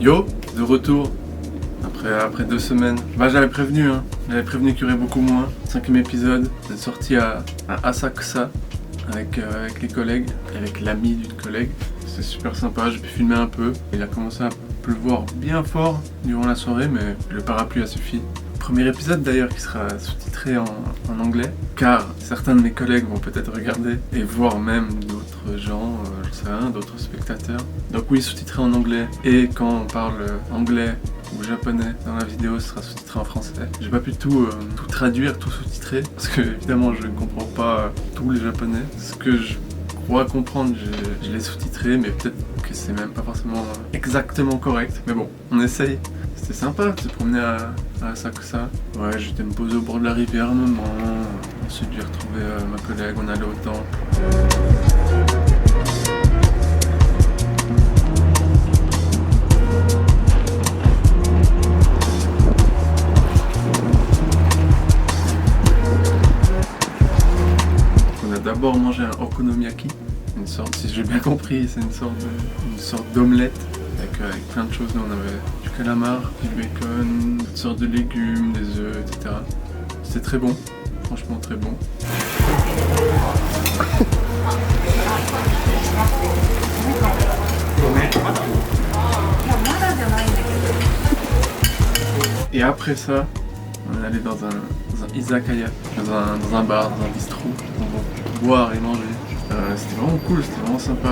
Yo, de retour après 2 semaines. Bah j'avais prévenu, j'avais prévenu qu'il y aurait beaucoup moins. 5e épisode, on est sorti à Asakusa avec les collègues, avec l'ami d'une collègue. C'est super sympa, j'ai pu filmer un peu. Il a commencé à pleuvoir bien fort durant la soirée, mais le parapluie a suffi. Premier épisode d'ailleurs qui sera sous-titré en anglais, car certains de mes collègues vont peut-être regarder et voir même d'autres gens, je sais rien, d'autres spectateurs. Donc oui, sous-titré en anglais, et quand on parle anglais ou japonais dans la vidéo, ce sera sous-titré en français. J'ai pas pu tout traduire, tout sous-titrer, parce que évidemment je ne comprends pas tout le japonais. Ce que je crois comprendre, je l'ai sous-titré, mais peut-être que c'est même pas forcément exactement correct. Mais bon, on essaye. C'était sympa de se promener à Asakusa. Ouais, j'étais me poser au bord de la rivière un moment. Ensuite, j'ai retrouvé ma collègue, on allait au temple. On a d'abord mangé un okonomiyaki, une sorte, si j'ai bien compris, c'est une sorte d'omelette avec plein de choses. Nous, on avait du calamar, du bacon, toutes sortes de légumes, des œufs, etc. C'était très bon, franchement très bon. Et après ça, on est allé dans un izakaya, dans un bar, dans un bistrot, pour boire et manger. C'était vraiment cool, c'était vraiment sympa.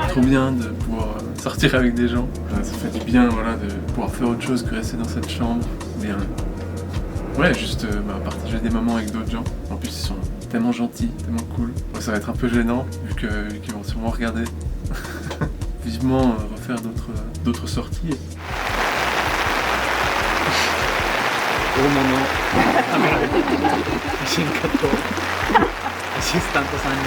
Trop bien de pouvoir sortir avec des gens. Ça fait du bien, voilà, de pouvoir faire autre chose que rester dans cette chambre. Bien. Ouais, juste partager des moments avec d'autres gens. En plus, ils sont tellement gentils, tellement cool. Ouais, ça va être un peu gênant, vu qu'ils vont sûrement regarder. Vivement refaire d'autres sorties. 大物カメラ写真家とアシスタント3人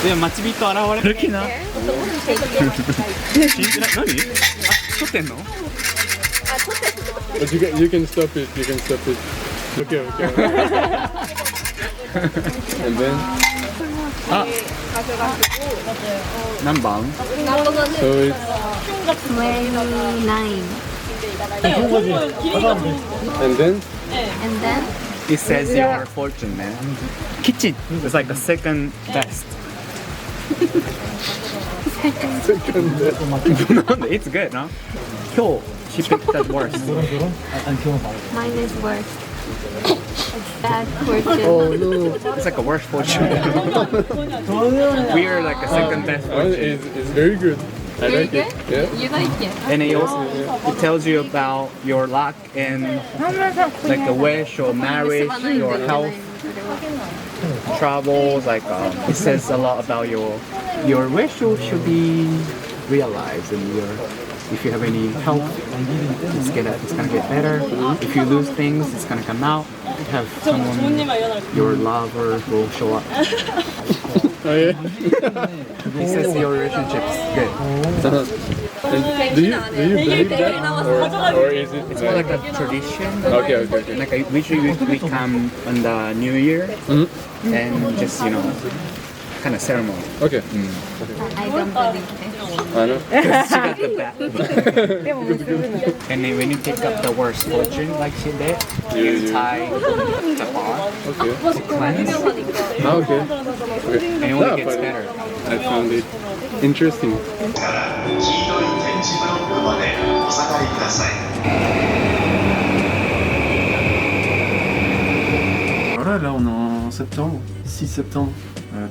でも待ち人現れる気な信じない。何？撮ってんの？ But you can stop it. You can stop it. Okay. And then 何番？ so it's 29. and then And then It says your fortune, man. Kitchen is like the second best. It's good, no? 今日 she picked that worst. mine is worse. It's bad fortune. oh no, It's like a worst fortune. We are like a second best mine fortune. is very good. I Very like it. good? Yeah. You like it? And it tells you about your luck and like a wish or marriage, your health, travels. Like it says a lot about your wish should be realized, and if you have any health, it's gonna get better. If you lose things, it's gonna come out. Have someone, your lover will show up. Oh yeah. It says your relationship's good. And do you believe that, or is it? It's more like a tradition. Okay. Like usually we come on the New Year and just kind of ceremony. Okay. I don't believe this. I know. She got the bat. And then when you pick up the worst fortune like she did, you tie the bar Okay. to cleanse, Ah, okay. and it only gets better. I found it interesting. 黄色い点字ブロックまでお下がりください。 Voilà, là on est en septembre, 6 septembre.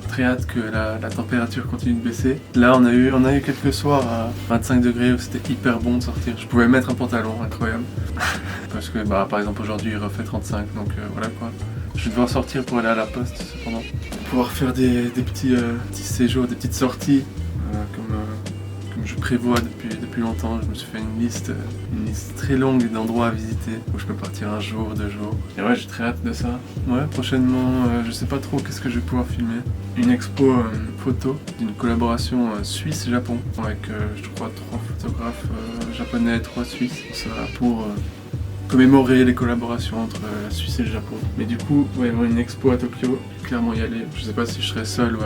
Très hâte que la température continue de baisser. Là on a eu quelques soirs à 25 degrés où c'était hyper bon de sortir. Je pouvais mettre un pantalon, incroyable. Parce que par exemple aujourd'hui il refait 35, donc voilà quoi. Je vais devoir sortir pour aller à la poste cependant. pouvoir faire des petits séjours, des petites sorties, comme je prévois depuis longtemps. Je me suis fait une liste très longue d'endroits à visiter où je peux partir un jour, 2 jours. Et ouais, j'ai très hâte de ça. Ouais, prochainement, je sais pas trop qu'est-ce que je vais pouvoir filmer. Une expo photo d'une collaboration Suisse-Japon avec, je crois, 3 photographes japonais, 3 Suisses. Ça va pour commémorer les collaborations entre la Suisse et le Japon. Mais du coup, ouais, une expo à Tokyo, je vais clairement y aller. Je sais pas si je serai seul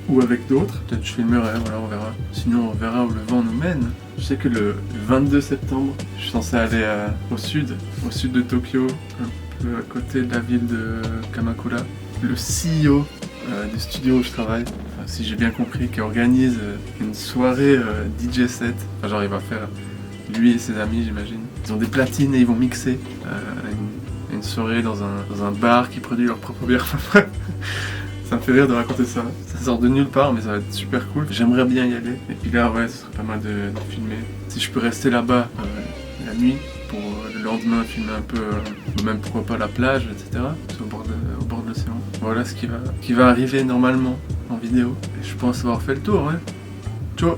ou avec d'autres. Peut-être je filmerai, voilà, on verra. Sinon, on verra où le vent nous mène. Je sais que le 22 septembre, je suis censé aller au sud de Tokyo, un peu à côté de la ville de Kamakura. Le CEO du studio où je travaille, enfin, si j'ai bien compris, qui organise une soirée DJ set. Enfin, genre, il va faire lui et ses amis, j'imagine. Ils ont des platines et ils vont mixer une soirée dans un bar qui produit leur propre bière. Ça me fait rire de raconter ça. Ça sort de nulle part, mais ça va être super cool. J'aimerais bien y aller. Et puis là, ouais, ce serait pas mal de filmer. Si je peux rester là-bas la nuit pour le lendemain filmer un peu, ou même pourquoi pas la plage, etc. Au bord de l'océan. Voilà ce qui va arriver normalement en vidéo. Et je pense avoir fait le tour, ouais. Ciao.